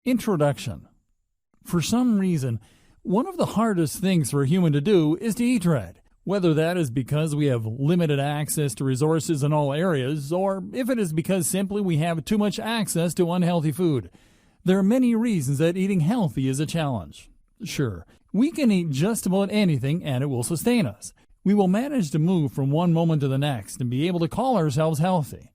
Introduction. For some reason, one of the hardest things for a human to do is to eat right. Whether that is because we have limited access to resources in all areas, or if it is because simply we have too much access to unhealthy food. There are many reasons that eating healthy is a challenge. Sure, we can eat just about anything and it will sustain us. We will manage to move from one moment to the next and be able to call ourselves healthy.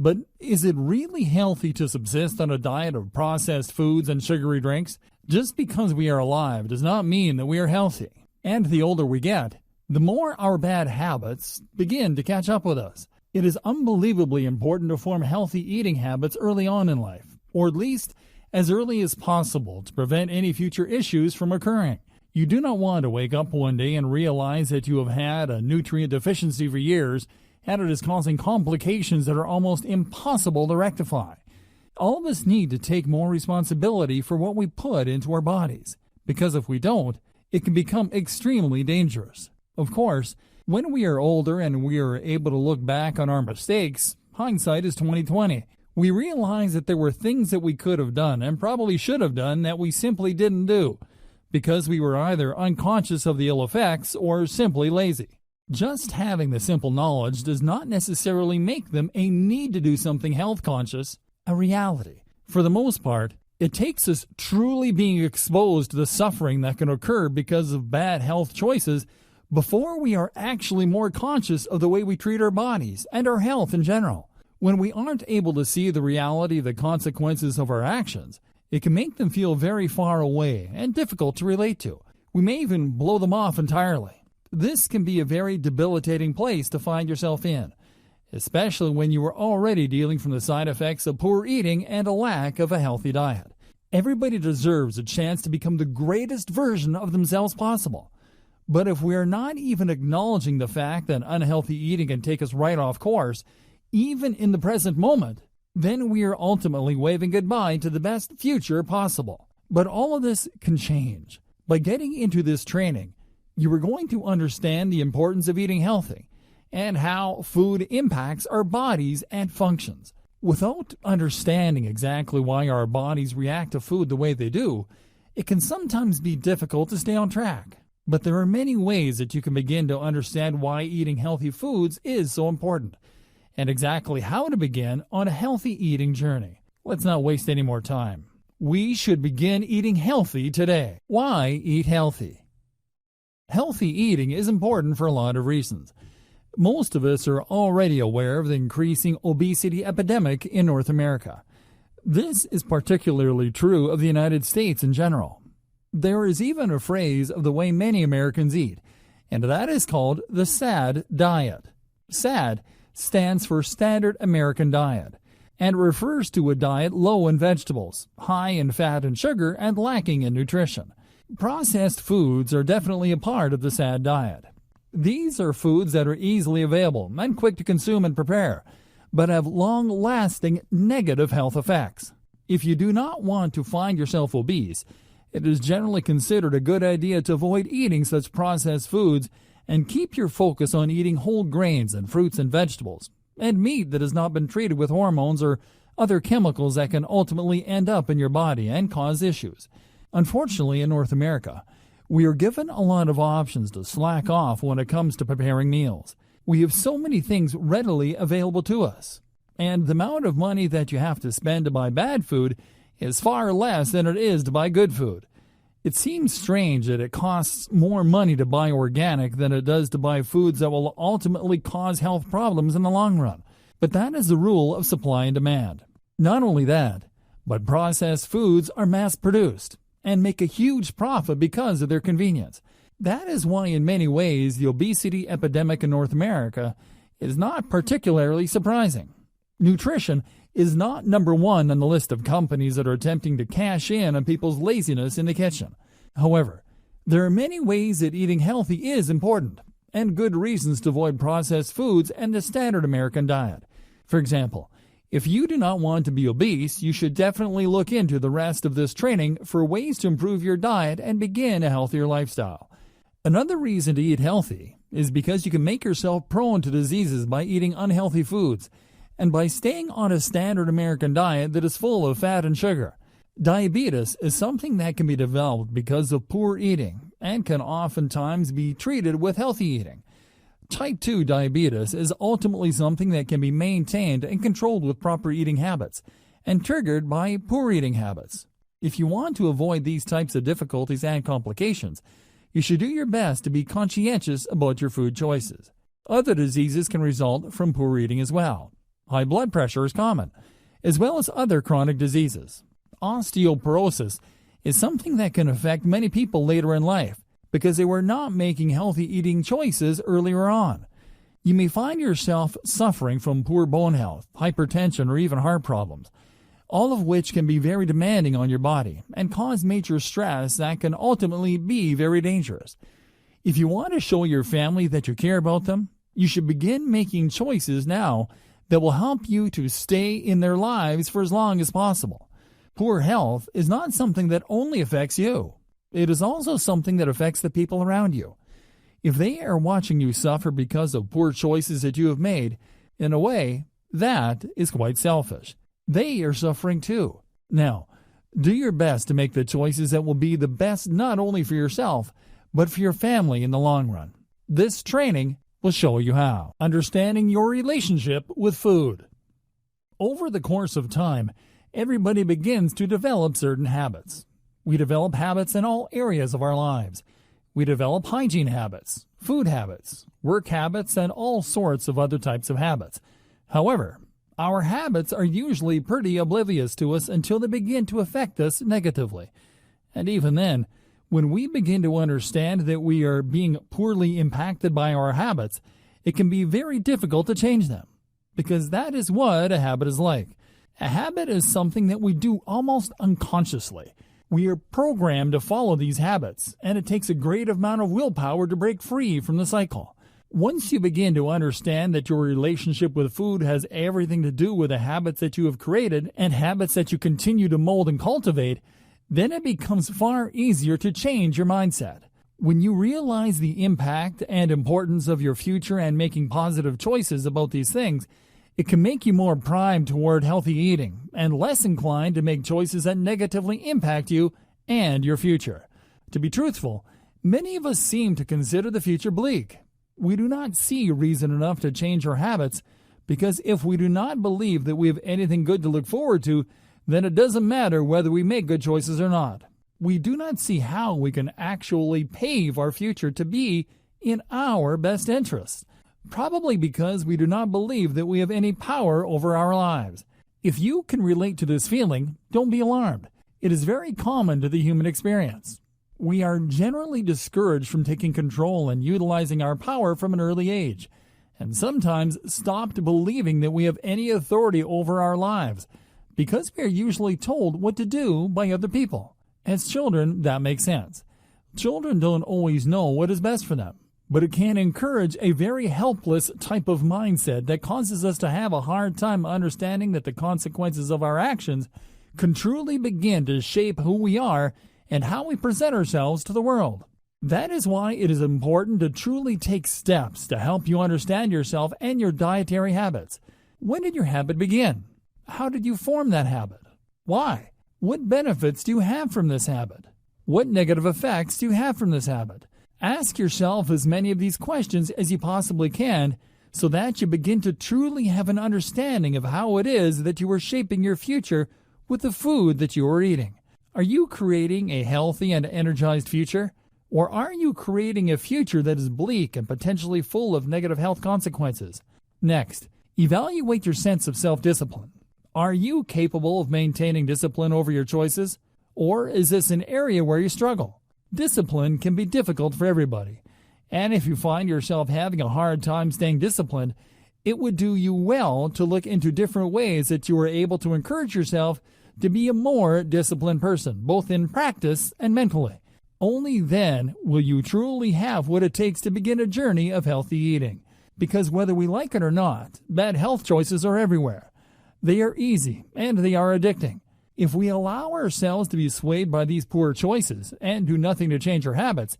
But is it really healthy to subsist on a diet of processed foods and sugary drinks? Just because we are alive does not mean that we are healthy. And the older we get, the more our bad habits begin to catch up with us. It is unbelievably important to form healthy eating habits early on in life, or at least as early as possible to prevent any future issues from occurring. You do not want to wake up one day and realize that you have had a nutrient deficiency for years and it is causing complications that are almost impossible to rectify. All of us need to take more responsibility for what we put into our bodies, because if we don't, it can become extremely dangerous. Of course, when we are older and we are able to look back on our mistakes, hindsight is 20/20. We realize that there were things that we could have done and probably should have done that we simply didn't do, because we were either unconscious of the ill effects or simply lazy. Just having the simple knowledge does not necessarily make them a need to do something health conscious a reality. For the most part, it takes us truly being exposed to the suffering that can occur because of bad health choices before we are actually more conscious of the way we treat our bodies and our health in general. When we aren't able to see the reality of the consequences of our actions, it can make them feel very far away and difficult to relate to. We may even blow them off entirely. This can be a very debilitating place to find yourself in, especially when you are already dealing from the side effects of poor eating and a lack of a healthy diet. Everybody deserves a chance to become the greatest version of themselves possible. But if we are not even acknowledging the fact that unhealthy eating can take us right off course, even in the present moment, then we are ultimately waving goodbye to the best future possible. But all of this can change. By getting into this training, you are going to understand the importance of eating healthy and how food impacts our bodies and functions. Without understanding exactly why our bodies react to food the way they do, it can sometimes be difficult to stay on track. But there are many ways that you can begin to understand why eating healthy foods is so important, and exactly how to begin on a healthy eating journey. Let's not waste any more time. We should begin eating healthy today. Why eat healthy? Healthy eating is important for a lot of reasons. Most of us are already aware of the increasing obesity epidemic in North America. This is particularly true of the United States in general. There is even a phrase of the way many Americans eat, and that is called the SAD diet. SAD stands for Standard American Diet, and refers to a diet low in vegetables, high in fat and sugar, and lacking in nutrition. Processed foods are definitely a part of the SAD diet. These are foods that are easily available and quick to consume and prepare, but have long-lasting negative health effects. If you do not want to find yourself obese, it is generally considered a good idea to avoid eating such processed foods and keep your focus on eating whole grains and fruits and vegetables, and meat that has not been treated with hormones or other chemicals that can ultimately end up in your body and cause issues. Unfortunately, in North America, we are given a lot of options to slack off when it comes to preparing meals. We have so many things readily available to us, and the amount of money that you have to spend to buy bad food is far less than it is to buy good food. It seems strange that it costs more money to buy organic than it does to buy foods that will ultimately cause health problems in the long run. But that is the rule of supply and demand. Not only that, but processed foods are mass-produced and make a huge profit because of their convenience. That is why in many ways the obesity epidemic in North America is not particularly surprising. Nutrition is not number one on the list of companies that are attempting to cash in on people's laziness in the kitchen. However, there are many ways that eating healthy is important, and good reasons to avoid processed foods and the standard American diet. For example, if you do not want to be obese, you should definitely look into the rest of this training for ways to improve your diet and begin a healthier lifestyle. Another reason to eat healthy is because you can make yourself prone to diseases by eating unhealthy foods and by staying on a standard American diet that is full of fat and sugar. Diabetes is something that can be developed because of poor eating and can oftentimes be treated with healthy eating. Type 2 diabetes is ultimately something that can be maintained and controlled with proper eating habits and triggered by poor eating habits. If you want to avoid these types of difficulties and complications, you should do your best to be conscientious about your food choices. Other diseases can result from poor eating as well. High blood pressure is common, as well as other chronic diseases. Osteoporosis is something that can affect many people later in life because they were not making healthy eating choices earlier on. You may find yourself suffering from poor bone health, hypertension, or even heart problems, all of which can be very demanding on your body and cause major stress that can ultimately be very dangerous. If you want to show your family that you care about them, you should begin making choices now that will help you to stay in their lives for as long as possible. Poor health is not something that only affects you. It is also something that affects the people around you. If they are watching you suffer because of poor choices that you have made, in a way, that is quite selfish. They are suffering too. Now, do your best to make the choices that will be the best not only for yourself, but for your family in the long run. This training will show you how. Understanding your relationship with food. Over the course of time, everybody begins to develop certain habits. We develop habits in all areas of our lives. We develop hygiene habits, food habits, work habits, and all sorts of other types of habits. However, our habits are usually pretty oblivious to us until they begin to affect us negatively. And even then, when we begin to understand that we are being poorly impacted by our habits, it can be very difficult to change them, because that is what a habit is like. A habit is something that we do almost unconsciously. We are programmed to follow these habits, and it takes a great amount of willpower to break free from the cycle. Once you begin to understand that your relationship with food has everything to do with the habits that you have created and habits that you continue to mold and cultivate, then it becomes far easier to change your mindset. When you realize the impact and importance of your future and making positive choices about these things, it can make you more primed toward healthy eating and less inclined to make choices that negatively impact you and your future. To be truthful, many of us seem to consider the future bleak. We do not see reason enough to change our habits because if we do not believe that we have anything good to look forward to, then it doesn't matter whether we make good choices or not. We do not see how we can actually pave our future to be in our best interest. Probably because we do not believe that we have any power over our lives. If you can relate to this feeling, don't be alarmed. It is very common to the human experience. We are generally discouraged from taking control and utilizing our power from an early age, and sometimes stopped believing that we have any authority over our lives, because we are usually told what to do by other people. As children, that makes sense. Children don't always know what is best for them. But it can encourage a very helpless type of mindset that causes us to have a hard time understanding that the consequences of our actions can truly begin to shape who we are and how we present ourselves to the world. That is why it is important to truly take steps to help you understand yourself and your dietary habits. When did your habit begin? How did you form that habit? Why? What benefits do you have from this habit? What negative effects do you have from this habit? Ask yourself as many of these questions as you possibly can so that you begin to truly have an understanding of how it is that you are shaping your future with the food that you are eating. Are you creating a healthy and energized future? Or are you creating a future that is bleak and potentially full of negative health consequences? Next, evaluate your sense of self-discipline. Are you capable of maintaining discipline over your choices? Or is this an area where you struggle? Discipline can be difficult for everybody, and if you find yourself having a hard time staying disciplined, it would do you well to look into different ways that you are able to encourage yourself to be a more disciplined person, both in practice and mentally. Only then will you truly have what it takes to begin a journey of healthy eating, because whether we like it or not, bad health choices are everywhere. They are easy, and they are addicting. If we allow ourselves to be swayed by these poor choices and do nothing to change our habits,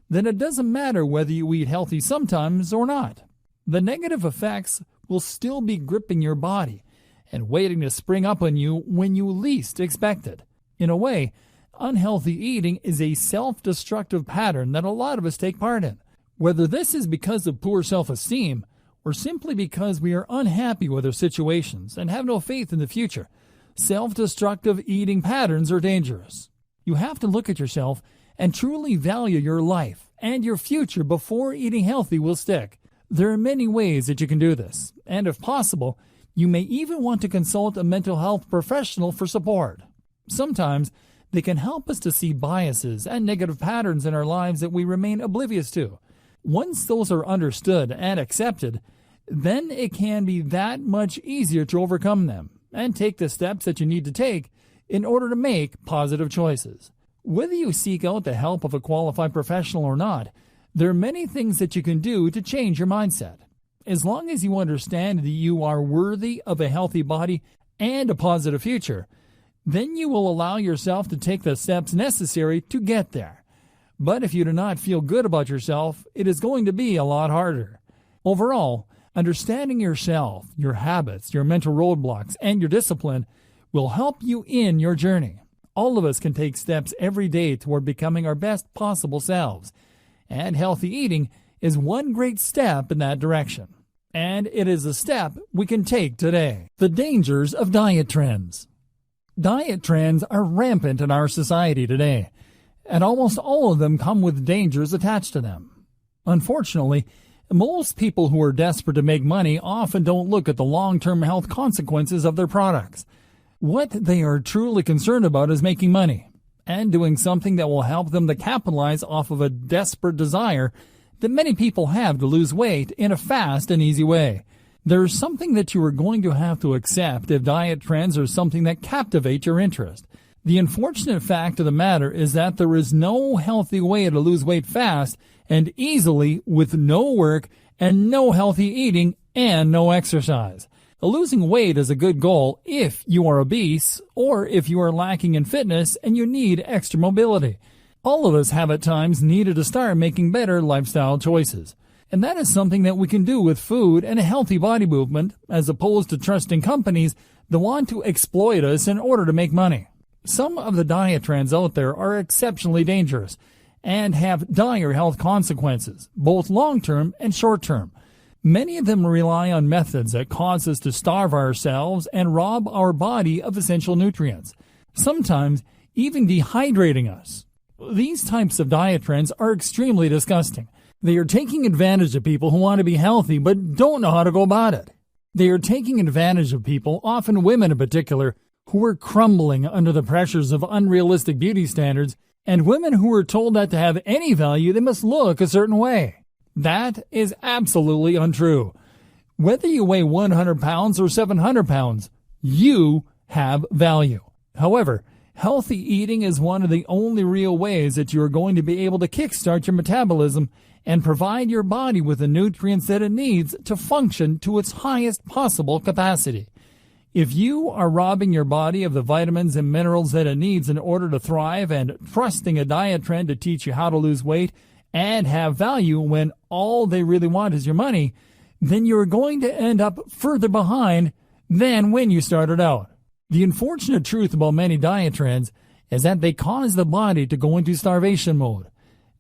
then it doesn't matter whether you eat healthy sometimes or not. The negative effects will still be gripping your body and waiting to spring up on you when you least expect it. In a way, unhealthy eating is a self-destructive pattern that a lot of us take part in. Whether this is because of poor self-esteem or simply because we are unhappy with our situations and have no faith in the future, self-destructive eating patterns are dangerous. You have to look at yourself and truly value your life and your future before eating healthy will stick. There are many ways that you can do this, and if possible, you may even want to consult a mental health professional for support. Sometimes they can help us to see biases and negative patterns in our lives that we remain oblivious to. Once those are understood and accepted, then it can be that much easier to overcome them and take the steps that you need to take in order to make positive choices. Whether you seek out the help of a qualified professional or not, there are many things that you can do to change your mindset. As long as you understand that you are worthy of a healthy body and a positive future, then you will allow yourself to take the steps necessary to get there. But if you do not feel good about yourself, it is going to be a lot harder. Overall, understanding yourself, your habits, your mental roadblocks, and your discipline will help you in your journey. All of us can take steps every day toward becoming our best possible selves, and healthy eating is one great step in that direction. And it is a step we can take today. The dangers of diet trends. Diet trends are rampant in our society today, and almost all of them come with dangers attached to them. Unfortunately, most people who are desperate to make money often don't look at the long-term health consequences of their products. What they are truly concerned about is making money and doing something that will help them to capitalize off of a desperate desire that many people have to lose weight in a fast and easy way. There's something that you are going to have to accept if diet trends are something that captivate your interest. The unfortunate fact of the matter is that there is no healthy way to lose weight fast and easily with no work and no healthy eating and no exercise. Losing weight is a good goal if you are obese or if you are lacking in fitness and you need extra mobility. All of us have at times needed to start making better lifestyle choices. And that is something that we can do with food and a healthy body movement, as opposed to trusting companies that want to exploit us in order to make money. Some of the diet trends out there are exceptionally dangerous and have dire health consequences, both long-term and short-term. Many of them rely on methods that cause us to starve ourselves and rob our body of essential nutrients, sometimes even dehydrating us. These types of diet trends are extremely disgusting. They are taking advantage of people who want to be healthy but don't know how to go about it. They are taking advantage of people, often women in particular, who are crumbling under the pressures of unrealistic beauty standards, and women who are told that to have any value they must look a certain way. That is absolutely untrue. Whether you weigh 100 pounds or 700 pounds, you have value. However, healthy eating is one of the only real ways that you are going to be able to kickstart your metabolism and provide your body with the nutrients that it needs to function to its highest possible capacity. If you are robbing your body of the vitamins and minerals that it needs in order to thrive and trusting a diet trend to teach you how to lose weight and have value when all they really want is your money, then you're going to end up further behind than when you started out. The unfortunate truth about many diet trends is that they cause the body to go into starvation mode.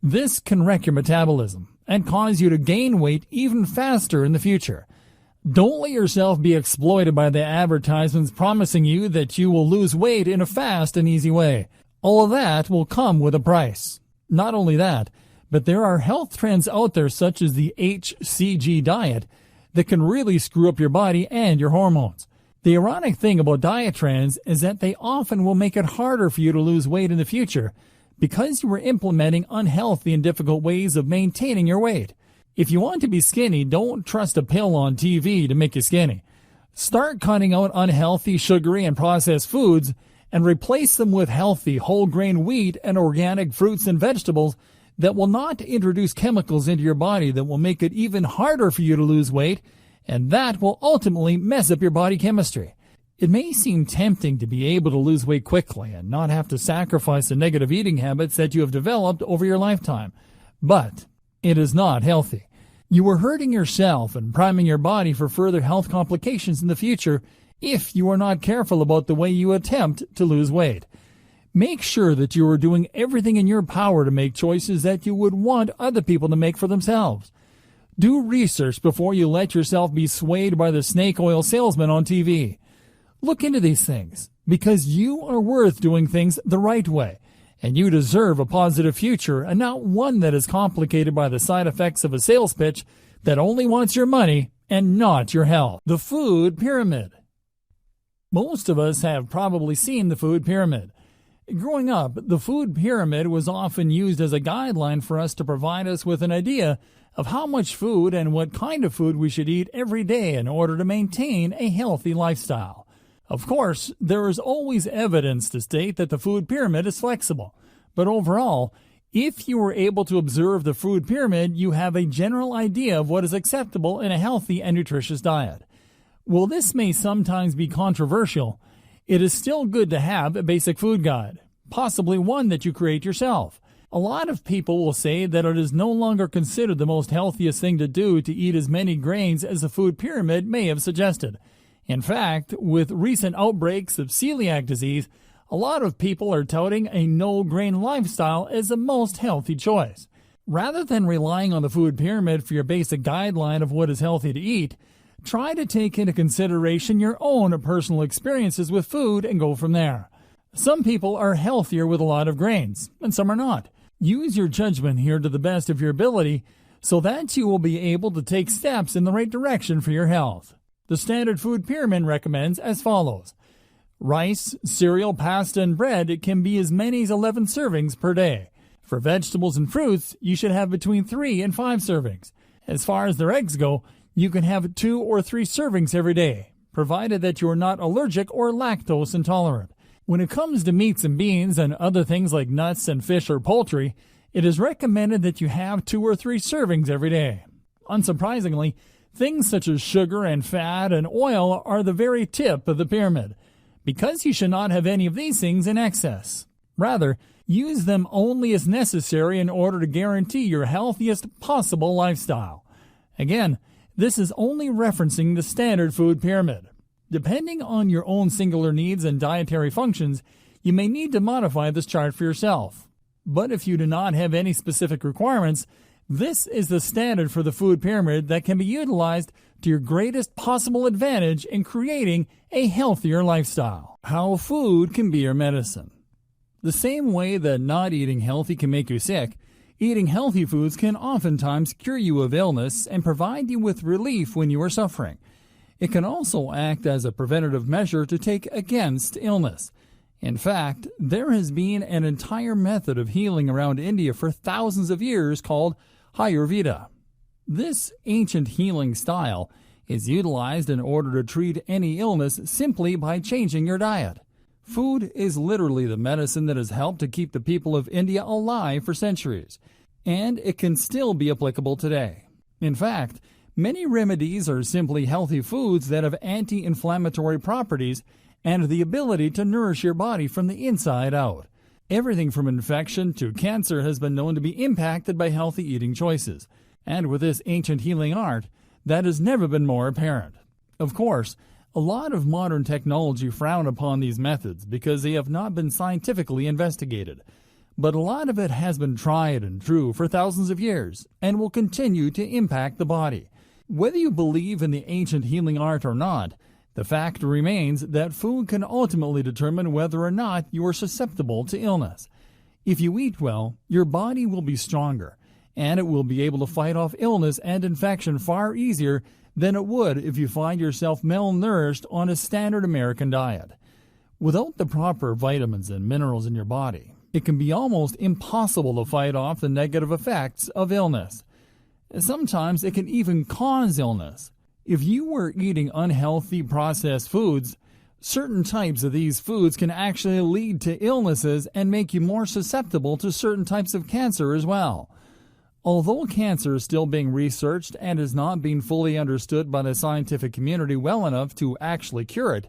This can wreck your metabolism and cause you to gain weight even faster in the future. Don't let yourself be exploited by the advertisements promising you that you will lose weight in a fast and easy way. All of that will come with a price. Not only that, but there are health trends out there such as the HCG diet that can really screw up your body and your hormones. The ironic thing about diet trends is that they often will make it harder for you to lose weight in the future because you are implementing unhealthy and difficult ways of maintaining your weight. If you want to be skinny, don't trust a pill on TV to make you skinny. Start cutting out unhealthy, sugary, and processed foods and replace them with healthy, whole-grain wheat and organic fruits and vegetables that will not introduce chemicals into your body that will make it even harder for you to lose weight, and that will ultimately mess up your body chemistry. It may seem tempting to be able to lose weight quickly and not have to sacrifice the negative eating habits that you have developed over your lifetime, but it is not healthy. You are hurting yourself and priming your body for further health complications in the future if you are not careful about the way you attempt to lose weight. Make sure that you are doing everything in your power to make choices that you would want other people to make for themselves. Do research before you let yourself be swayed by the snake oil salesman on TV. Look into these things, because you are worth doing things the right way, and you deserve a positive future and not one that is complicated by the side effects of a sales pitch that only wants your money and not your health. The food pyramid. Most of us have probably seen the food pyramid. Growing up, the food pyramid was often used as a guideline for us to provide us with an idea of how much food and what kind of food we should eat every day in order to maintain a healthy lifestyle. Of course, there is always evidence to state that the food pyramid is flexible, but overall, if you are able to observe the food pyramid, you have a general idea of what is acceptable in a healthy and nutritious diet. While this may sometimes be controversial, it is still good to have a basic food guide, possibly one that you create yourself. A lot of people will say that it is no longer considered the most healthiest thing to do to eat as many grains as the food pyramid may have suggested. In fact, with recent outbreaks of celiac disease, a lot of people are touting a no-grain lifestyle as the most healthy choice. Rather than relying on the food pyramid for your basic guideline of what is healthy to eat, try to take into consideration your own personal experiences with food and go from there. Some people are healthier with a lot of grains, and some are not. Use your judgment here to the best of your ability so that you will be able to take steps in the right direction for your health. The standard food pyramid recommends as follows. Rice, cereal, pasta, and bread can be as many as 11 servings per day. For vegetables and fruits, you should have between 3 and 5 servings. As far as their eggs go, you can have 2 or 3 servings every day, provided that you are not allergic or lactose intolerant. When it comes to meats and beans and other things like nuts and fish or poultry, it is recommended that you have 2 or 3 servings every day. Unsurprisingly, things such as sugar and fat and oil are the very tip of the pyramid, because you should not have any of these things in excess. Rather, use them only as necessary in order to guarantee your healthiest possible lifestyle. Again, this is only referencing the standard food pyramid. Depending on your own singular needs and dietary functions, you may need to modify this chart for yourself. But if you do not have any specific requirements, this is the standard for the food pyramid that can be utilized to your greatest possible advantage in creating a healthier lifestyle. How food can be your medicine. The same way that not eating healthy can make you sick, eating healthy foods can oftentimes cure you of illness and provide you with relief when you are suffering. It can also act as a preventative measure to take against illness. In fact, there has been an entire method of healing around India for thousands of years called Ayurveda. This ancient healing style is utilized in order to treat any illness simply by changing your diet. Food is literally the medicine that has helped to keep the people of India alive for centuries, and it can still be applicable today. In fact, many remedies are simply healthy foods that have anti-inflammatory properties and the ability to nourish your body from the inside out. Everything from infection to cancer has been known to be impacted by healthy eating choices, and with this ancient healing art, that has never been more apparent. Of course, a lot of modern technology frown upon these methods because they have not been scientifically investigated, but a lot of it has been tried and true for thousands of years and will continue to impact the body. Whether you believe in the ancient healing art or not, the fact remains that food can ultimately determine whether or not you are susceptible to illness. If you eat well, your body will be stronger, and it will be able to fight off illness and infection far easier than it would if you find yourself malnourished on a standard American diet. Without the proper vitamins and minerals in your body, it can be almost impossible to fight off the negative effects of illness. Sometimes it can even cause illness. If you were eating unhealthy processed foods, certain types of these foods can actually lead to illnesses and make you more susceptible to certain types of cancer as well. Although cancer is still being researched and is not being fully understood by the scientific community well enough to actually cure it,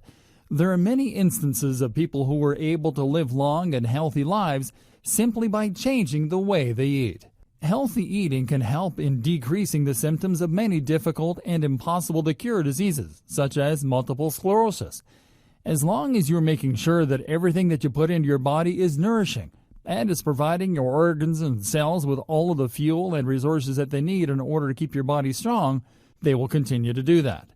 there are many instances of people who were able to live long and healthy lives simply by changing the way they eat. Healthy eating can help in decreasing the symptoms of many difficult and impossible-to-cure diseases, such as multiple sclerosis. as long as you're making sure that everything that you put into your body is nourishing and is providing your organs and cells with all of the fuel and resources that they need in order to keep your body strong, they will continue to do that.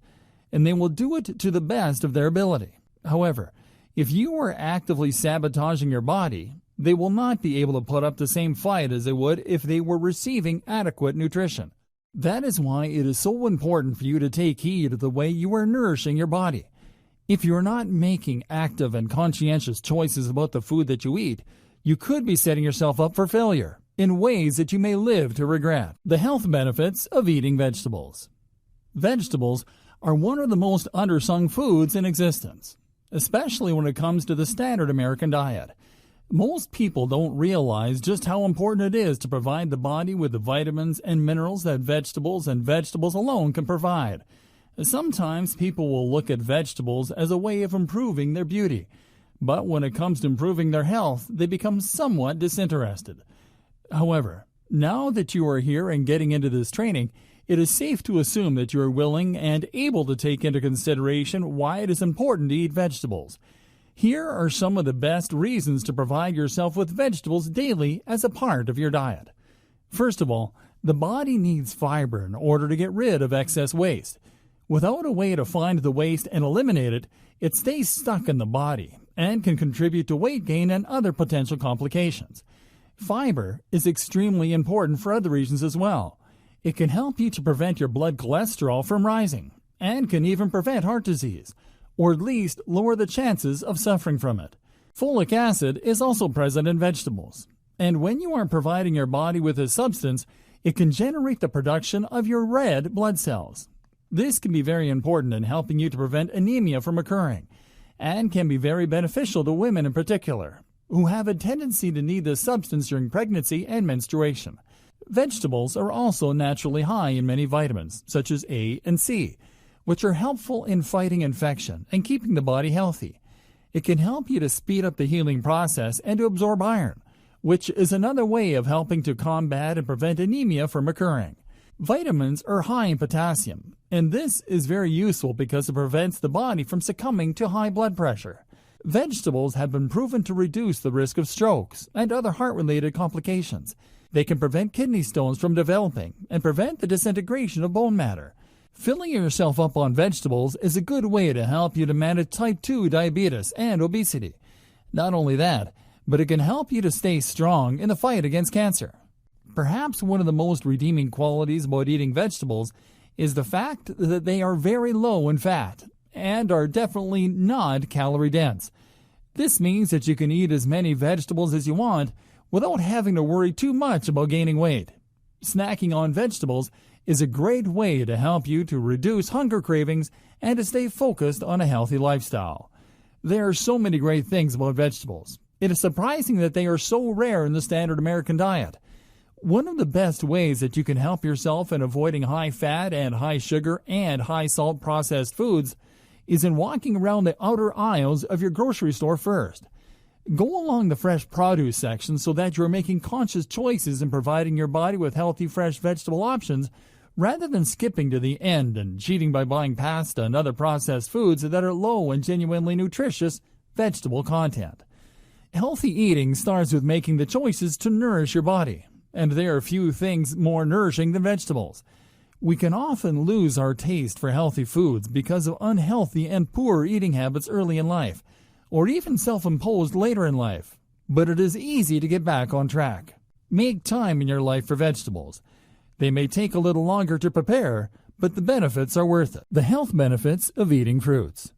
And they will do it to the best of their ability. However, if you are actively sabotaging your body, they will not be able to put up the same fight as they would if they were receiving adequate nutrition. That is why it is so important for you to take heed of the way you are nourishing your body. If you are not making active and conscientious choices about the food that you eat, you could be setting yourself up for failure in ways that you may live to regret. The health benefits of eating vegetables. Vegetables are one of the most undersung foods in existence, especially when it comes to the standard American diet. Most people don't realize just how important it is to provide the body with the vitamins and minerals that vegetables and vegetables alone can provide. Sometimes people will look at vegetables as a way of improving their beauty, but when it comes to improving their health, they become somewhat disinterested. However, now that you are here and getting into this training, it is safe to assume that you are willing and able to take into consideration why it is important to eat vegetables. Here are some of the best reasons to provide yourself with vegetables daily as a part of your diet. First of all, the body needs fiber in order to get rid of excess waste. Without a way to find the waste and eliminate it, it stays stuck in the body and can contribute to weight gain and other potential complications. Fiber is extremely important for other reasons as well. It can help you to prevent your blood cholesterol from rising and can even prevent heart disease, or at least lower the chances of suffering from it. Folic acid is also present in vegetables, and when you are providing your body with this substance, it can generate the production of your red blood cells. This can be very important in helping you to prevent anemia from occurring, and can be very beneficial to women in particular, who have a tendency to need this substance during pregnancy and menstruation. Vegetables are also naturally high in many vitamins, such as A and C, which are helpful in fighting infection and keeping the body healthy. It can help you to speed up the healing process and to absorb iron, which is another way of helping to combat and prevent anemia from occurring. Vitamins are high in potassium, and this is very useful because it prevents the body from succumbing to high blood pressure. Vegetables have been proven to reduce the risk of strokes and other heart-related complications. They can prevent kidney stones from developing and prevent the disintegration of bone matter. Filling yourself up on vegetables is a good way to help you to manage type 2 diabetes and obesity. Not only that, but it can help you to stay strong in the fight against cancer. Perhaps one of the most redeeming qualities about eating vegetables is the fact that they are very low in fat and are definitely not calorie dense. This means that you can eat as many vegetables as you want without having to worry too much about gaining weight. Snacking on vegetables is a great way to help you to reduce hunger cravings and to stay focused on a healthy lifestyle. There are so many great things about vegetables. It is surprising that they are so rare in the standard American diet. One of the best ways that you can help yourself in avoiding high fat and high sugar and high salt processed foods is in walking around the outer aisles of your grocery store first. Go along the fresh produce section so that you're making conscious choices in providing your body with healthy fresh vegetable options rather than skipping to the end and cheating by buying pasta and other processed foods that are low in genuinely nutritious vegetable content. Healthy eating starts with making the choices to nourish your body, and there are few things more nourishing than vegetables. We can often lose our taste for healthy foods because of unhealthy and poor eating habits early in life, or even self-imposed later in life. But it is easy to get back on track. Make time in your life for vegetables. They may take a little longer to prepare, but the benefits are worth it. The health benefits of eating fruits.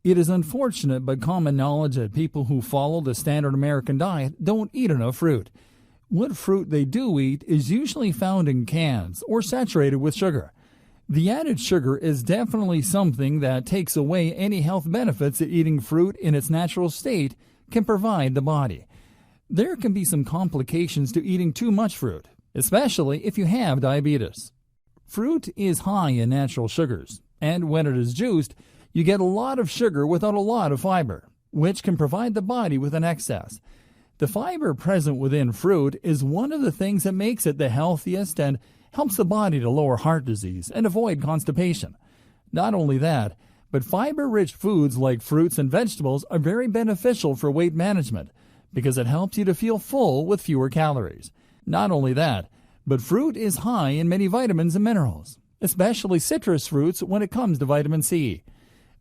It is unfortunate but common knowledge that people who follow the standard American diet don't eat enough fruit. What fruit they do eat is usually found in cans or saturated with sugar. The added sugar is definitely something that takes away any health benefits that eating fruit in its natural state can provide the body. There can be some complications to eating too much fruit, especially if you have diabetes. Fruit is high in natural sugars, and when it is juiced, you get a lot of sugar without a lot of fiber, which can provide the body with an excess. The fiber present within fruit is one of the things that makes it the healthiest and helps the body to lower heart disease and avoid constipation. Not only that, But fiber-rich foods like fruits and vegetables are very beneficial for weight management because it helps you to feel full with fewer calories. Not only that, but fruit is high in many vitamins and minerals, especially citrus fruits when it comes to vitamin C.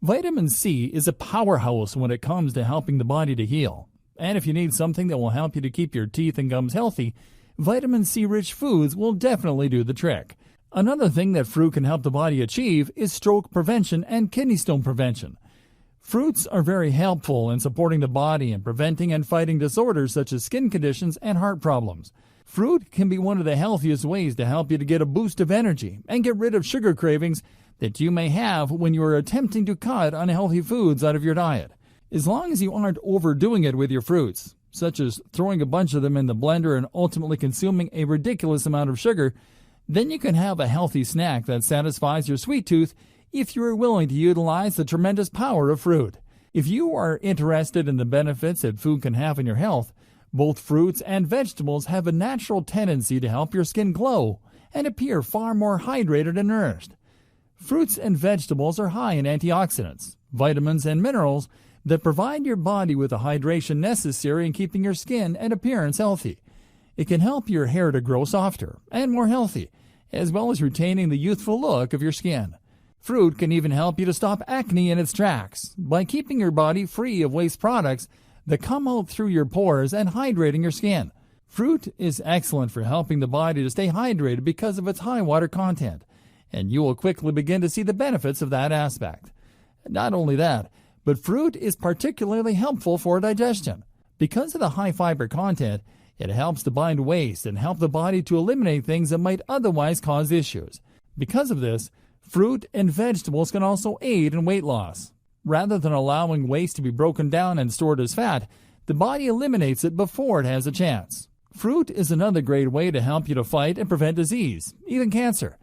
Vitamin C is a powerhouse when it comes to helping the body to heal. And if you need something that will help you to keep your teeth and gums healthy, vitamin C-rich foods will definitely do the trick. Another thing that fruit can help the body achieve is stroke prevention and kidney stone prevention. Fruits are very helpful in supporting the body and preventing and fighting disorders such as skin conditions and heart problems. Fruit can be one of the healthiest ways to help you to get a boost of energy and get rid of sugar cravings that you may have when you are attempting to cut unhealthy foods out of your diet. As long as you aren't overdoing it with your fruits, such as throwing a bunch of them in the blender and ultimately consuming a ridiculous amount of sugar, then you can have a healthy snack that satisfies your sweet tooth if you are willing to utilize the tremendous power of fruit. If you are interested in the benefits that food can have in your health, both fruits and vegetables have a natural tendency to help your skin glow and appear far more hydrated and nourished. Fruits and vegetables are high in antioxidants, vitamins, and minerals that provide your body with the hydration necessary in keeping your skin and appearance healthy. It can help your hair to grow softer and more healthy, as well as retaining the youthful look of your skin. Fruit can even help you to stop acne in its tracks by keeping your body free of waste products that come out through your pores and hydrating your skin. Fruit is excellent for helping the body to stay hydrated because of its high water content, and you will quickly begin to see the benefits of that aspect. Not only that, but fruit is particularly helpful for digestion. Because of the high fiber content, it helps to bind waste and help the body to eliminate things that might otherwise cause issues. Because of this, fruit and vegetables can also aid in weight loss. Rather than allowing waste to be broken down and stored as fat, the body eliminates it before it has a chance. Fruit is another great way to help you to fight and prevent disease, even cancer.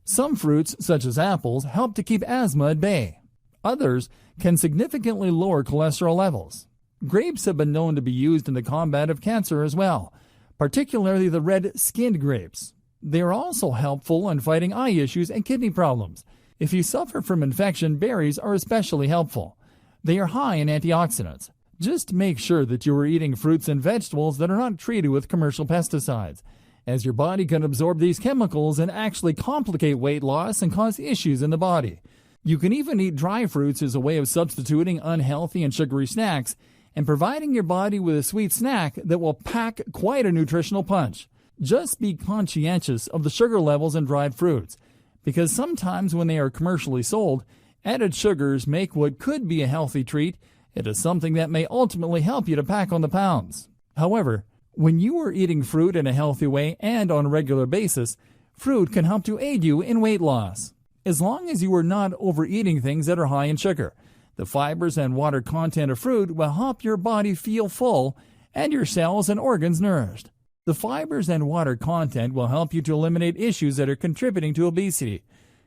Some fruits, such as apples, help to keep asthma at bay. Others can significantly lower cholesterol levels. Grapes have been known to be used in the combat of cancer as well, particularly the red-skinned grapes. They are also helpful in fighting eye issues and kidney problems. If you suffer from infection, berries are especially helpful. They are high in antioxidants. Just make sure that you are eating fruits and vegetables that are not treated with commercial pesticides, as your body can absorb these chemicals and actually complicate weight loss and cause issues in the body. You can even eat dry fruits as a way of substituting unhealthy and sugary snacks and providing your body with a sweet snack that will pack quite a nutritional punch. Just be conscientious of the sugar levels in dried fruits, because sometimes when they are commercially sold, added sugars make what could be a healthy treat into something that may ultimately help you to pack on the pounds. However, when you are eating fruit in a healthy way and on a regular basis, fruit can help to aid you in weight loss. As long as you are not overeating things that are high in sugar, the fibers and water content of fruit will help your body feel full and your cells and organs nourished. The fibers and water content will help you to eliminate issues that are contributing to obesity.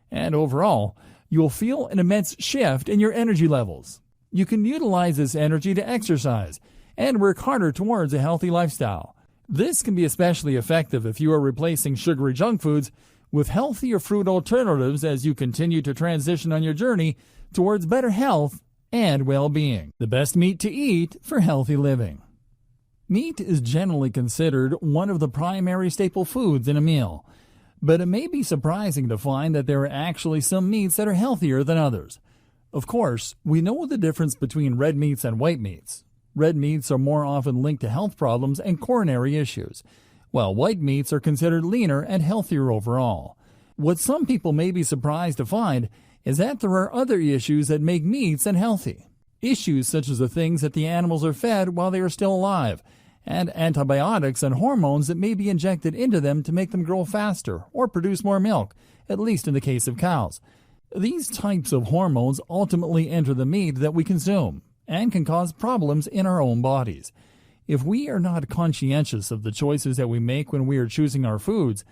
And overall, you'll feel an immense shift in your energy levels. You can utilize this energy to exercise and work harder towards a healthy lifestyle. This can be especially effective if you are replacing sugary junk foods with healthier fruit alternatives as you continue to transition on your journey towards better health and well-being. The best meat to eat for healthy living. Meat is generally considered one of the primary staple foods in a meal, but it may be surprising to find that there are actually some meats that are healthier than others. Of course, we know the difference between red meats and white meats. Red meats are more often linked to health problems and coronary issues, while white meats are considered leaner and healthier overall. What some people may be surprised to find is that there are other issues that make meats unhealthy. Issues such as the things that the animals are fed while they are still alive, and antibiotics and hormones that may be injected into them to make them grow faster or produce more milk, at least in the case of cows. These types of hormones ultimately enter the meat that we consume and can cause problems in our own bodies. If we are not conscientious of the choices that we make when we are choosing our foods,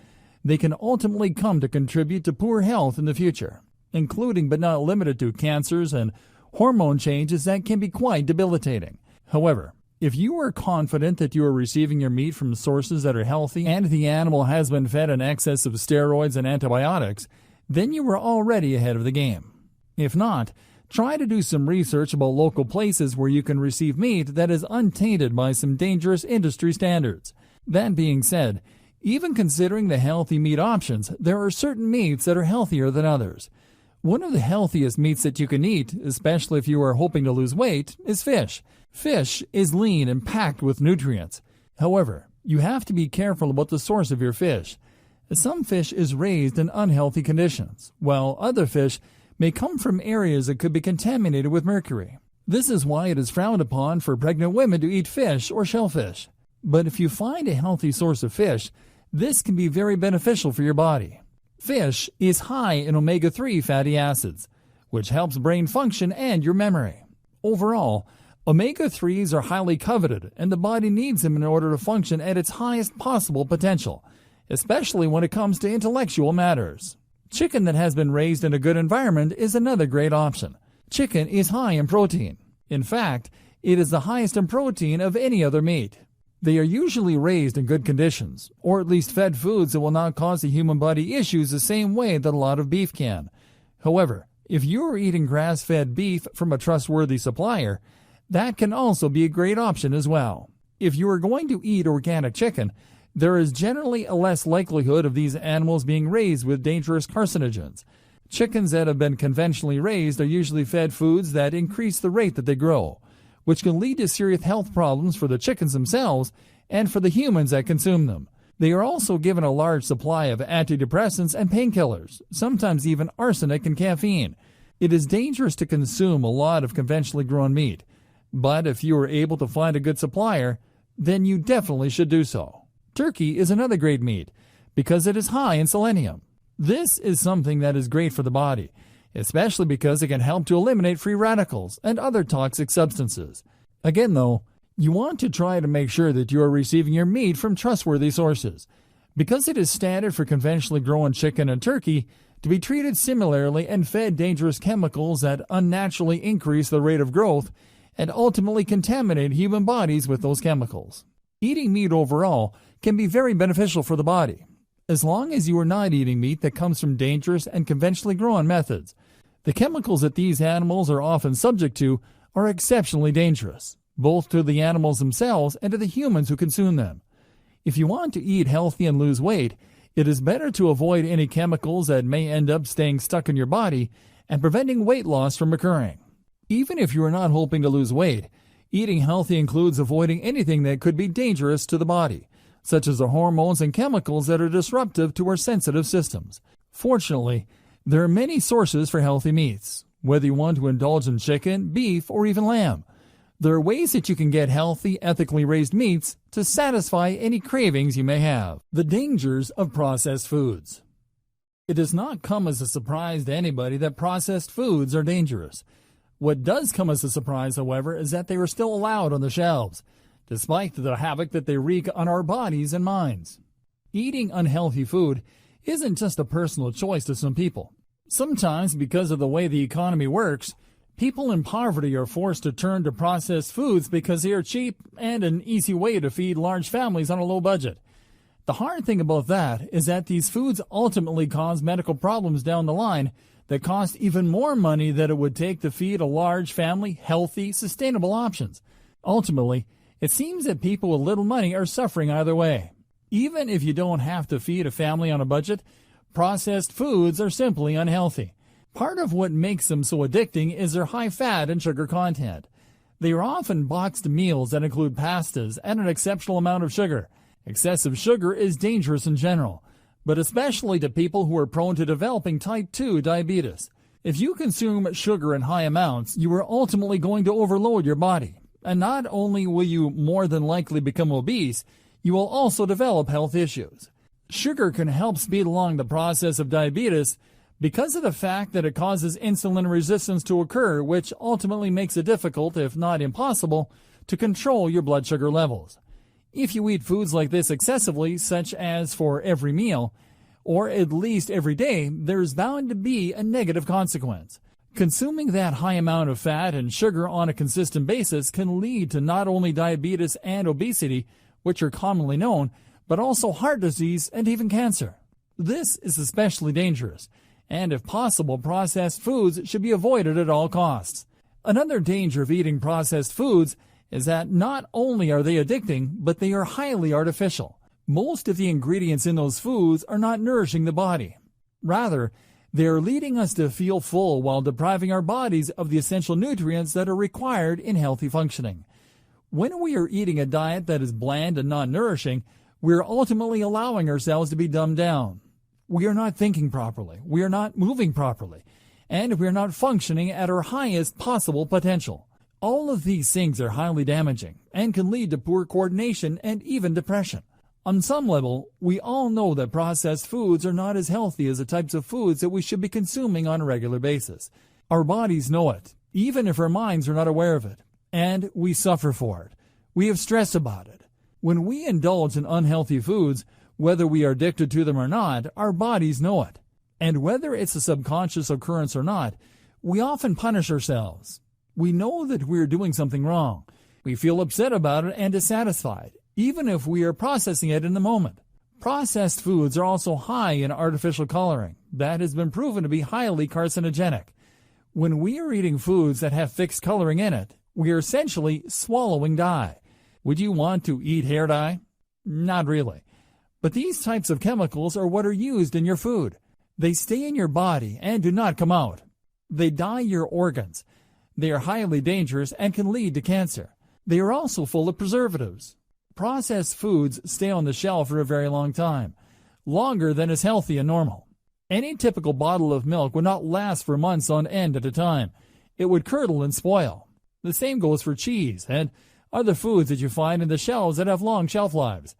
they can ultimately come to contribute to poor health in the future, including but not limited to cancers and hormone changes that can be quite debilitating. However, if you are confident that you are receiving your meat from sources that are healthy and the animal has been fed an excess of steroids and antibiotics, then you are already ahead of the game. If not, try to do some research about local places where you can receive meat that is untainted by some dangerous industry standards. That being said, even considering the healthy meat options, there are certain meats that are healthier than others. One of the healthiest meats that you can eat, especially if you are hoping to lose weight, is fish. Fish is lean and packed with nutrients. However, you have to be careful about the source of your fish. Some fish is raised in unhealthy conditions, while other fish may come from areas that could be contaminated with mercury. This is why it is frowned upon for pregnant women to eat fish or shellfish. But if you find a healthy source of fish, this can be very beneficial for your body. Fish is high in omega-3 fatty acids, which helps brain function and your memory. Overall, omega-3s are highly coveted, and the body needs them in order to function at its highest possible potential, especially when it comes to intellectual matters. Chicken that has been raised in a good environment is another great option. Chicken is high in protein. In fact, it is the highest in protein of any other meat. They are usually raised in good conditions, or at least fed foods that will not cause the human body issues the same way that a lot of beef can. However, if you are eating grass-fed beef from a trustworthy supplier, that can also be a great option as well. If you are going to eat organic chicken, there is generally a less likelihood of these animals being raised with dangerous carcinogens. Chickens that have been conventionally raised are usually fed foods that increase the rate that they grow, which can lead to serious health problems for the chickens themselves and for the humans that consume them. They are also given a large supply of antidepressants and painkillers, sometimes even arsenic and caffeine. It is dangerous to consume a lot of conventionally grown meat, but if you are able to find a good supplier, then you definitely should do so. Turkey is another great meat because it is high in selenium. This is something that is great for the body, especially because it can help to eliminate free radicals and other toxic substances. Again, though, you want to try to make sure that you are receiving your meat from trustworthy sources. Because it is standard for conventionally grown chicken and turkey to be treated similarly and fed dangerous chemicals that unnaturally increase the rate of growth and ultimately contaminate human bodies with those chemicals. Eating meat overall can be very beneficial for the body, as long as you are not eating meat that comes from dangerous and conventionally grown methods. The chemicals that these animals are often subject to are exceptionally dangerous, both to the animals themselves and to the humans who consume them. If you want to eat healthy and lose weight, it is better to avoid any chemicals that may end up staying stuck in your body and preventing weight loss from occurring. Even if you are not hoping to lose weight, eating healthy includes avoiding anything that could be dangerous to the body, such as the hormones and chemicals that are disruptive to our sensitive systems. Fortunately, there are many sources for healthy meats, whether you want to indulge in chicken, beef, or even lamb. There are ways that you can get healthy, ethically raised meats to satisfy any cravings you may have. The dangers of processed foods. It does not come as a surprise to anybody that processed foods are dangerous. What does come as a surprise, however, is that they are still allowed on the shelves, despite the havoc that they wreak on our bodies and minds. Eating unhealthy food isn't just a personal choice to some people. Sometimes, because of the way the economy works, people in poverty are forced to turn to processed foods because they are cheap and an easy way to feed large families on a low budget. The hard thing about that is that these foods ultimately cause medical problems down the line that cost even more money than it would take to feed a large family healthy, sustainable options. Ultimately, it seems that people with little money are suffering either way. Even if you don't have to feed a family on a budget, processed foods are simply unhealthy. Part of what makes them so addicting is their high fat and sugar content. They are often boxed meals that include pastas and an exceptional amount of sugar. Excessive sugar is dangerous in general, but especially to people who are prone to developing type 2 diabetes. If you consume sugar in high amounts, you are ultimately going to overload your body. And not only will you more than likely become obese, you will also develop health issues. Sugar can help speed along the process of diabetes because of the fact that it causes insulin resistance to occur, which ultimately makes it difficult, if not impossible, to control your blood sugar levels. If you eat foods like this excessively, such as for every meal, or at least every day, there's bound to be a negative consequence. Consuming that high amount of fat and sugar on a consistent basis can lead to not only diabetes and obesity, which are commonly known, but also heart disease and even cancer. This is especially dangerous, and if possible, processed foods should be avoided at all costs. Another danger of eating processed foods is that not only are they addicting, but they are highly artificial. Most of the ingredients in those foods are not nourishing the body. Rather, they are leading us to feel full while depriving our bodies of the essential nutrients that are required in healthy functioning. When we are eating a diet that is bland and non-nourishing, we are ultimately allowing ourselves to be dumbed down. We are not thinking properly, we are not moving properly, and we are not functioning at our highest possible potential. All of these things are highly damaging and can lead to poor coordination and even depression. On some level, we all know that processed foods are not as healthy as the types of foods that we should be consuming on a regular basis. Our bodies know it, even if our minds are not aware of it, and we suffer for it. We have stress about it. When we indulge in unhealthy foods, whether we are addicted to them or not, our bodies know it. And whether it's a subconscious occurrence or not, we often punish ourselves. We know that we're doing something wrong. We feel upset about it and dissatisfied, even if we are processing it in the moment. Processed foods are also high in artificial coloring. That has been proven to be highly carcinogenic. When we are eating foods that have fixed coloring in it, we are essentially swallowing dye. Would you want to eat hair dye? Not really. But these types of chemicals are what are used in your food. They stay in your body and do not come out. They dye your organs. They are highly dangerous and can lead to cancer. They are also full of preservatives. Processed foods stay on the shelf for a very long time, longer than is healthy and normal. Any typical bottle of milk would not last for months on end at a time. It would curdle and spoil. The same goes for cheese and other foods that you find in the shelves that have long shelf lives.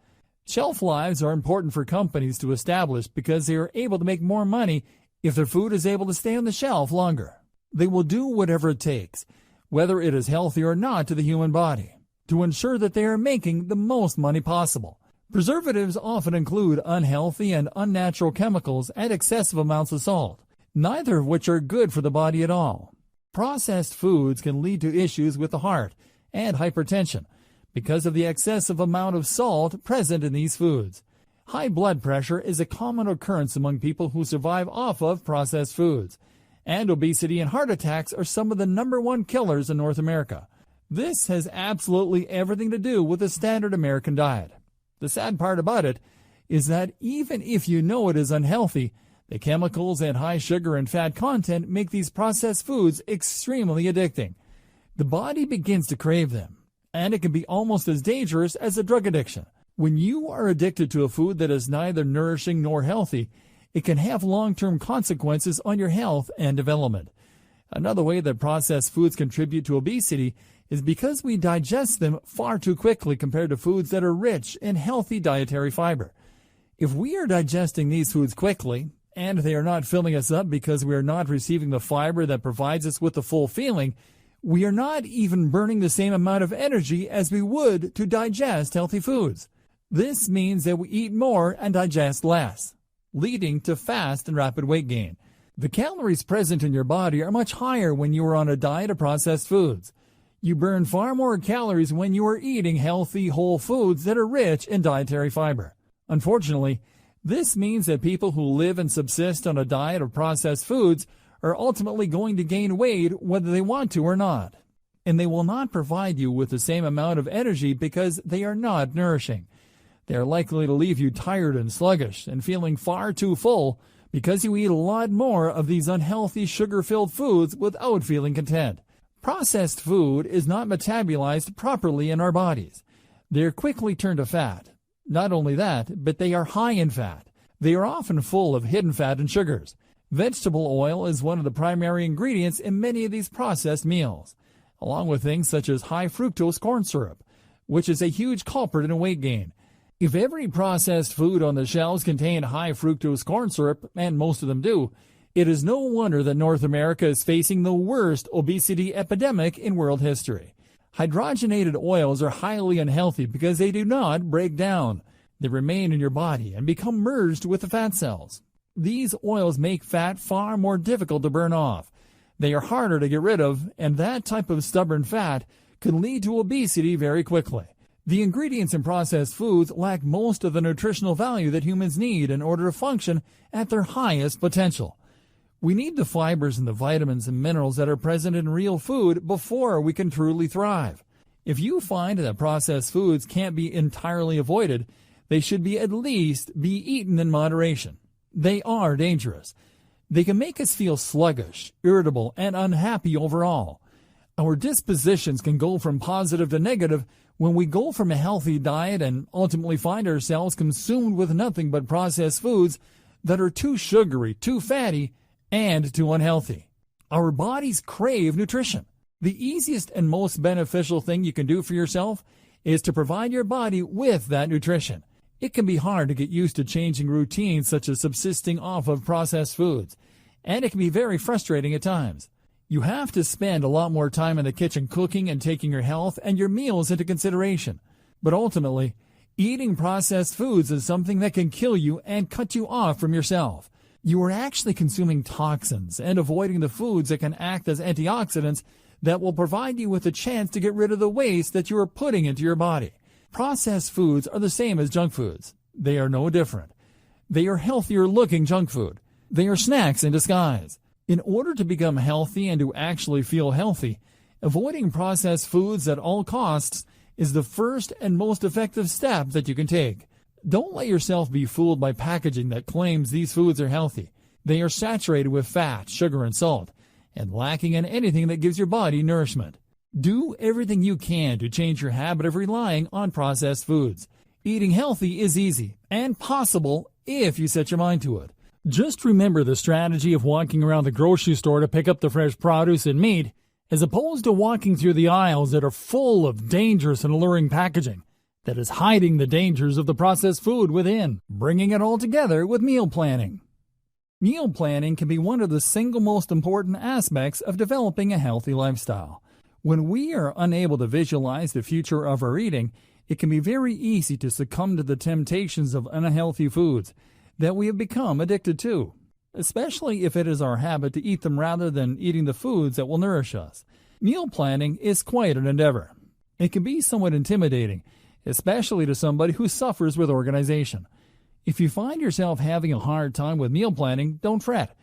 Shelf lives are important for companies to establish because they are able to make more money if their food is able to stay on the shelf longer. They will do whatever it takes, whether it is healthy or not to the human body, to ensure that they are making the most money possible. Preservatives often include unhealthy and unnatural chemicals and excessive amounts of salt, neither of which are good for the body at all. Processed foods can lead to issues with the heart and hypertension because of the excessive amount of salt present in these foods. High blood pressure is a common occurrence among people who survive off of processed foods, and obesity and heart attacks are some of the #1 killers in North America. This has absolutely everything to do with the standard American diet. The sad part about it is that even if you know it is unhealthy, the chemicals and high sugar and fat content make these processed foods extremely addicting. The body begins to crave them, and it can be almost as dangerous as a drug addiction. When you are addicted to a food that is neither nourishing nor healthy, it can have long-term consequences on your health and development. Another way that processed foods contribute to obesity is because we digest them far too quickly compared to foods that are rich in healthy dietary fiber. If we are digesting these foods quickly, and they are not filling us up because we are not receiving the fiber that provides us with the full feeling, we are not even burning the same amount of energy as we would to digest healthy foods. This means that we eat more and digest less, leading to fast and rapid weight gain. The calories present in your body are much higher when you are on a diet of processed foods. You burn far more calories when you are eating healthy, whole foods that are rich in dietary fiber. Unfortunately, this means that people who live and subsist on a diet of processed foods are ultimately going to gain weight whether they want to or not. And they will not provide you with the same amount of energy because they are not nourishing. They are likely to leave you tired and sluggish and feeling far too full because you eat a lot more of these unhealthy sugar-filled foods without feeling content. Processed food is not metabolized properly in our bodies. They are quickly turned to fat. Not only that, but they are high in fat. They are often full of hidden fat and sugars. Vegetable oil is one of the primary ingredients in many of these processed meals, along with things such as high fructose corn syrup, which is a huge culprit in weight gain. If every processed food on the shelves contained high fructose corn syrup, and most of them do, it is no wonder that North America is facing the worst obesity epidemic in world history. Hydrogenated oils are highly unhealthy because they do not break down. They remain in your body and become merged with the fat cells. These oils make fat far more difficult to burn off. They are harder to get rid of, and that type of stubborn fat can lead to obesity very quickly. The ingredients in processed foods lack most of the nutritional value that humans need in order to function at their highest potential. We need the fibers and the vitamins and minerals that are present in real food before we can truly thrive. If you find that processed foods can't be entirely avoided, they should at least be eaten in moderation. They are dangerous. They can make us feel sluggish, irritable, and unhappy overall. Our dispositions can go from positive to negative when we go from a healthy diet and ultimately find ourselves consumed with nothing but processed foods that are too sugary, too fatty, and too unhealthy. Our bodies crave nutrition. The easiest and most beneficial thing you can do for yourself is to provide your body with that nutrition. It can be hard to get used to changing routines such as subsisting off of processed foods, and it can be very frustrating at times. You have to spend a lot more time in the kitchen cooking and taking your health and your meals into consideration. But ultimately, eating processed foods is something that can kill you and cut you off from yourself. You are actually consuming toxins and avoiding the foods that can act as antioxidants that will provide you with a chance to get rid of the waste that you are putting into your body. Processed foods are the same as junk foods. They are no different. They are healthier looking junk food. They are snacks in disguise. In order to become healthy and to actually feel healthy, avoiding processed foods at all costs is the first and most effective step that you can take. Don't let yourself be fooled by packaging that claims these foods are healthy. They are saturated with fat, sugar, and salt, and lacking in anything that gives your body nourishment. Do everything you can to change your habit of relying on processed foods. Eating healthy is easy and possible if you set your mind to it. Just remember the strategy of walking around the grocery store to pick up the fresh produce and meat, as opposed to walking through the aisles that are full of dangerous and alluring packaging that is hiding the dangers of the processed food within. Bringing it all together with meal planning. Meal planning can be one of the single most important aspects of developing a healthy lifestyle. When we are unable to visualize the future of our eating, it can be very easy to succumb to the temptations of unhealthy foods that we have become addicted to, especially if it is our habit to eat them rather than eating the foods that will nourish us. Meal planning is quite an endeavor. It can be somewhat intimidating, especially to somebody who suffers with organization. If you find yourself having a hard time with meal planning, don't fret.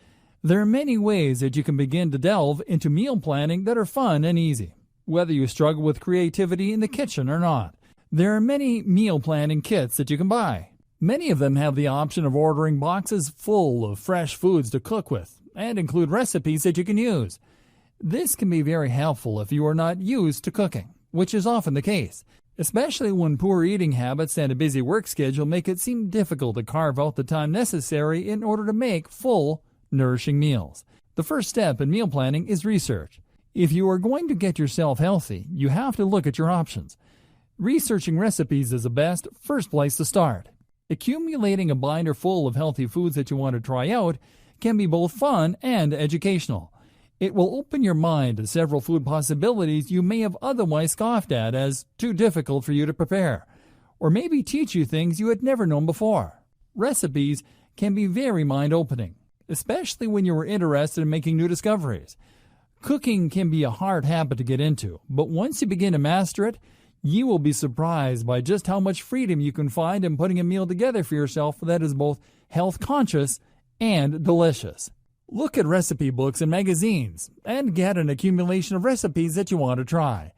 There are many ways that you can begin to delve into meal planning that are fun and easy, whether you struggle with creativity in the kitchen or not. There are many meal planning kits that you can buy. Many of them have the option of ordering boxes full of fresh foods to cook with and include recipes that you can use. This can be very helpful if you are not used to cooking, which is often the case, especially when poor eating habits and a busy work schedule make it seem difficult to carve out the time necessary in order to make full, nourishing meals. The first step in meal planning is research. If you are going to get yourself healthy, you have to look at your options. Researching recipes is the best first place to start. Accumulating a binder full of healthy foods that you want to try out can be both fun and educational. It will open your mind to several food possibilities you may have otherwise scoffed at as too difficult for you to prepare, or maybe teach you things you had never known before. Recipes can be very mind-opening, especially when you are interested in making new discoveries. Cooking can be a hard habit to get into, but once you begin to master it, you will be surprised by just how much freedom you can find in putting a meal together for yourself that is both health-conscious and delicious. Look at recipe books and magazines and get an accumulation of recipes that you want to try.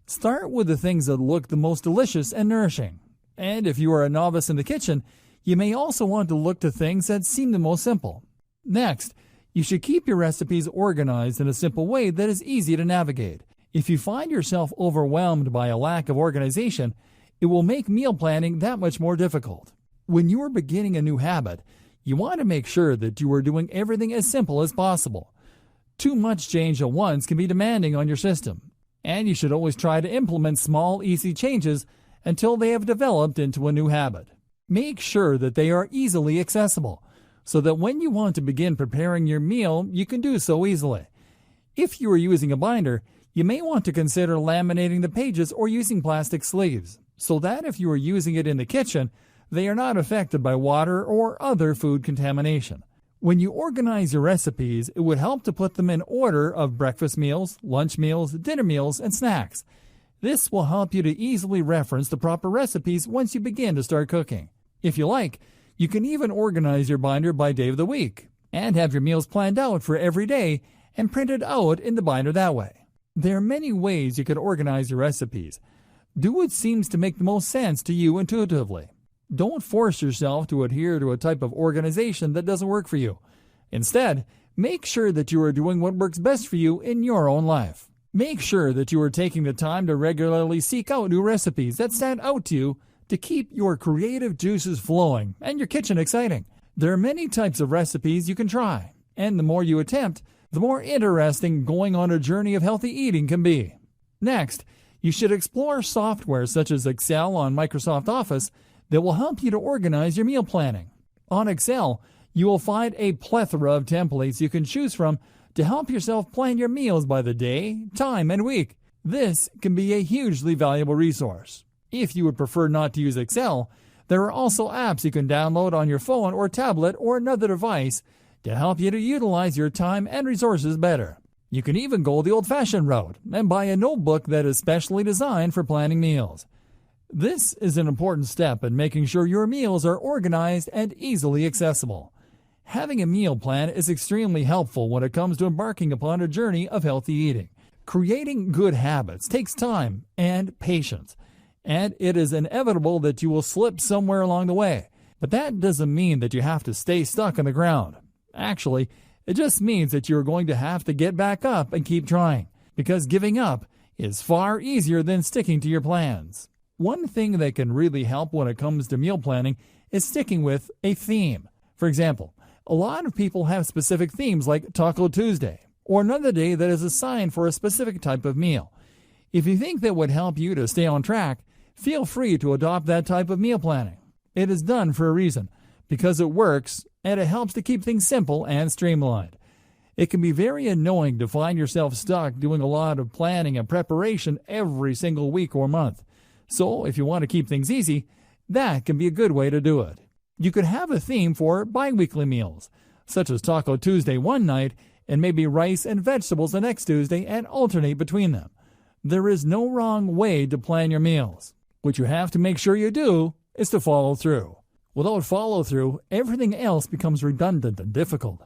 Start with the things that look the most delicious and nourishing. And if you are a novice in the kitchen, you may also want to look to things that seem the most simple. Next, you should keep your recipes organized in a simple way that is easy to navigate. If you find yourself overwhelmed by a lack of organization, it will make meal planning that much more difficult. When you are beginning a new habit, you want to make sure that you are doing everything as simple as possible. Too much change at once can be demanding on your system, and you should always try to implement small, easy changes until they have developed into a new habit. Make sure that they are easily accessible, so that when you want to begin preparing your meal, you can do so easily. If you are using a binder, you may want to consider laminating the pages or using plastic sleeves, so that if you are using it in the kitchen, they are not affected by water or other food contamination. When you organize your recipes, it would help to put them in order of breakfast meals, lunch meals, dinner meals, and snacks. This will help you to easily reference the proper recipes once you begin to start cooking. If you like, you can even organize your binder by day of the week. and have your meals planned out for every day and printed out in the binder that way. There are many ways you can organize your recipes. Do what seems to make the most sense to you intuitively. Don't force yourself to adhere to a type of organization that doesn't work for you. Instead, make sure that you are doing what works best for you in your own life. Make sure that you are taking the time to regularly seek out new recipes that stand out to you to keep your creative juices flowing and your kitchen exciting. There are many types of recipes you can try, and the more you attempt, the more interesting going on a journey of healthy eating can be. Next, you should explore software such as Excel on Microsoft Office that will help you to organize your meal planning. On Excel, you will find a plethora of templates you can choose from to help yourself plan your meals by the day, time, and week. This can be a hugely valuable resource. If you would prefer not to use Excel, there are also apps you can download on your phone or tablet or another device to help you to utilize your time and resources better. You can even go the old-fashioned route and buy a notebook that is specially designed for planning meals. This is an important step in making sure your meals are organized and easily accessible. Having a meal plan is extremely helpful when it comes to embarking upon a journey of healthy eating. Creating good habits takes time and patience, and it is inevitable that you will slip somewhere along the way. But that doesn't mean that you have to stay stuck on the ground. Actually, it just means that you're going to have to get back up and keep trying, because giving up is far easier than sticking to your plans. One thing that can really help when it comes to meal planning is sticking with a theme. For example, a lot of people have specific themes like Taco Tuesday, or another day that is assigned for a specific type of meal. If you think that would help you to stay on track, feel free to adopt that type of meal planning. It is done for a reason, because it works and it helps to keep things simple and streamlined. It can be very annoying to find yourself stuck doing a lot of planning and preparation every single week or month. So if you want to keep things easy, that can be a good way to do it. You could have a theme for bi-weekly meals, such as Taco Tuesday one night and maybe rice and vegetables the next Tuesday and alternate between them. There is no wrong way to plan your meals. What you have to make sure you do is to follow through. Without follow-through, everything else becomes redundant and difficult.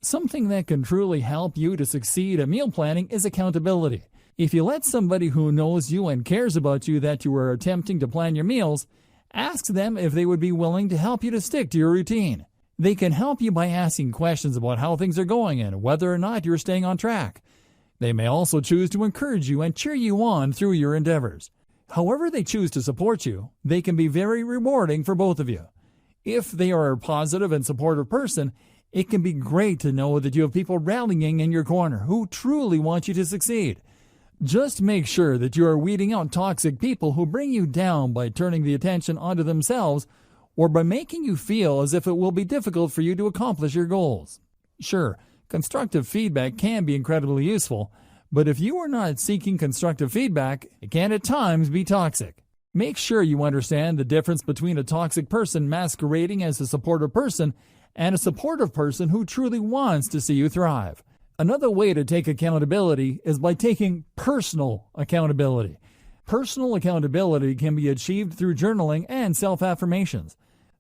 Something that can truly help you to succeed at meal planning is accountability. If you let somebody who knows you and cares about you that you are attempting to plan your meals, ask them if they would be willing to help you to stick to your routine. They can help you by asking questions about how things are going and whether or not you're staying on track. They may also choose to encourage you and cheer you on through your endeavors. However they choose to support you, they can be very rewarding for both of you. If they are a positive and supportive person, it can be great to know that you have people rallying in your corner who truly want you to succeed. Just make sure that you are weeding out toxic people who bring you down by turning the attention onto themselves or by making you feel as if it will be difficult for you to accomplish your goals. Sure, constructive feedback can be incredibly useful, but if you are not seeking constructive feedback, it can at times be toxic. Make sure you understand the difference between a toxic person masquerading as a supportive person and a supportive person who truly wants to see you thrive. Another way to take accountability is by taking personal accountability. Personal accountability can be achieved through journaling and self-affirmations.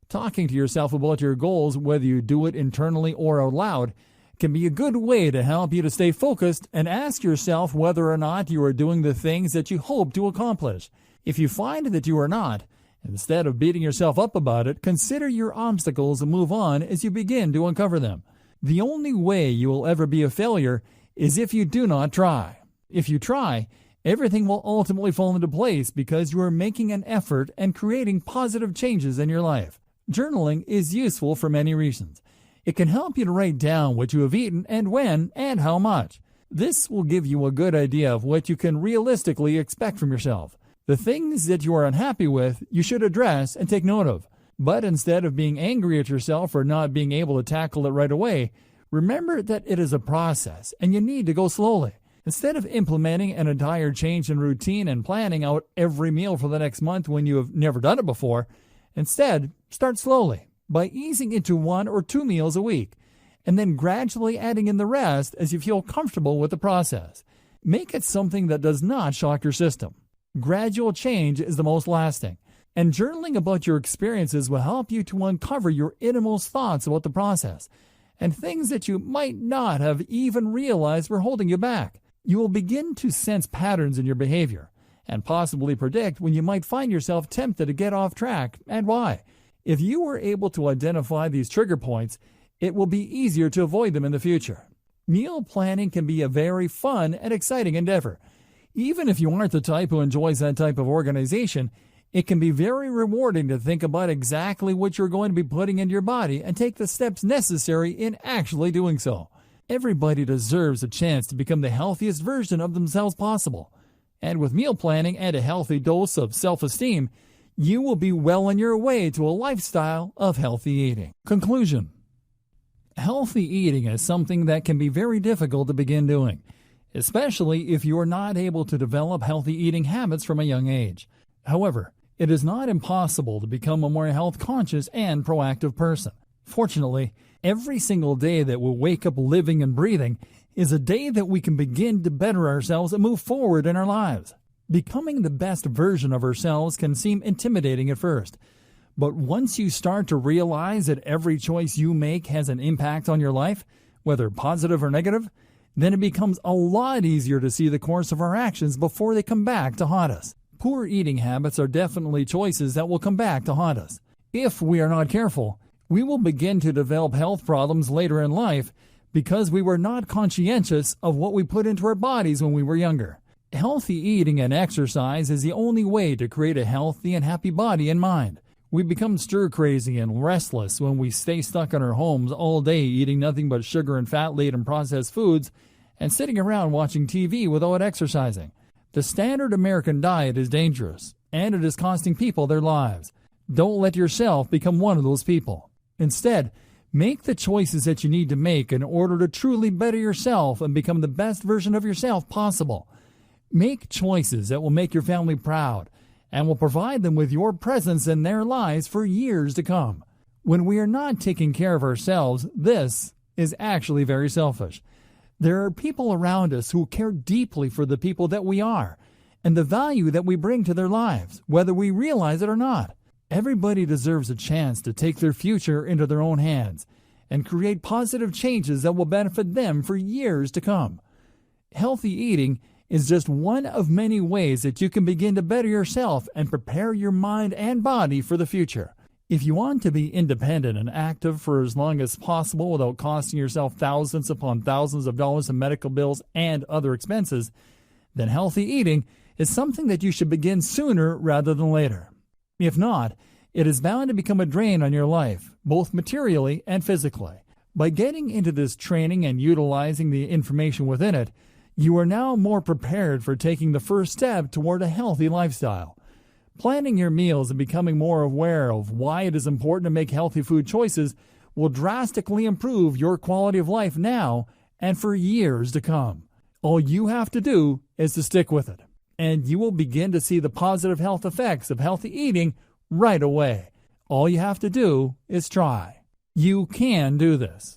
Talking to yourself about your goals, whether you do it internally or out loud, can be a good way to help you to stay focused and ask yourself whether or not you are doing the things that you hope to accomplish. If you find that you are not, instead of beating yourself up about it, consider your obstacles and move on as you begin to uncover them. The only way you will ever be a failure is if you do not try. If you try, everything will ultimately fall into place because you are making an effort and creating positive changes in your life. Journaling is useful for many reasons. It can help you to write down what you have eaten and when and how much. This will give you a good idea of what you can realistically expect from yourself. The things that you are unhappy with, you should address and take note of. But instead of being angry at yourself for not being able to tackle it right away, remember that it is a process and you need to go slowly. Instead of implementing an entire change in routine and planning out every meal for the next month when you have never done it before, instead, start slowly by easing into 1 or 2 meals a week, and then gradually adding in the rest as you feel comfortable with the process. Make it something that does not shock your system. Gradual change is the most lasting, and journaling about your experiences will help you to uncover your innermost thoughts about the process and things that you might not have even realized were holding you back. You will begin to sense patterns in your behavior and possibly predict when you might find yourself tempted to get off track and why. If you were able to identify these trigger points, it will be easier to avoid them in the future. Meal planning can be a very fun and exciting endeavor. Even if you aren't the type who enjoys that type of organization, it can be very rewarding to think about exactly what you're going to be putting into your body and take the steps necessary in actually doing so. Everybody deserves a chance to become the healthiest version of themselves possible. And with meal planning and a healthy dose of self-esteem, you will be well on your way to a lifestyle of healthy eating. Conclusion. Healthy eating is something that can be very difficult to begin doing, especially if you are not able to develop healthy eating habits from a young age. However, it is not impossible to become a more health-conscious and proactive person. Fortunately, every single day that we wake up living and breathing is a day that we can begin to better ourselves and move forward in our lives. Becoming the best version of ourselves can seem intimidating at first, but once you start to realize that every choice you make has an impact on your life, whether positive or negative, then it becomes a lot easier to see the course of our actions before they come back to haunt us. Poor eating habits are definitely choices that will come back to haunt us. If we are not careful, we will begin to develop health problems later in life because we were not conscientious of what we put into our bodies when we were younger. Healthy eating and exercise is the only way to create a healthy and happy body and mind. We become stir-crazy and restless when we stay stuck in our homes all day eating nothing but sugar and fat-laden processed foods and sitting around watching TV without exercising. The standard American diet is dangerous, and it is costing people their lives. Don't let yourself become one of those people. Instead, make the choices that you need to make in order to truly better yourself and become the best version of yourself possible. Make choices that will make your family proud and will provide them with your presence in their lives for years to come. When we are not taking care of ourselves, this is actually very selfish. There are people around us who care deeply for the people that we are and the value that we bring to their lives, whether we realize it or not. Everybody deserves a chance to take their future into their own hands and create positive changes that will benefit them for years to come. Healthy eating is just one of many ways that you can begin to better yourself and prepare your mind and body for the future. If you want to be independent and active for as long as possible without costing yourself thousands upon thousands of dollars in medical bills and other expenses, then healthy eating is something that you should begin sooner rather than later. If not, it is bound to become a drain on your life, both materially and physically. By getting into this training and utilizing the information within it, you are now more prepared for taking the first step toward a healthy lifestyle. Planning your meals and becoming more aware of why it is important to make healthy food choices will drastically improve your quality of life now and for years to come. All you have to do is to stick with it, and you will begin to see the positive health effects of healthy eating right away. All you have to do is try. You can do this.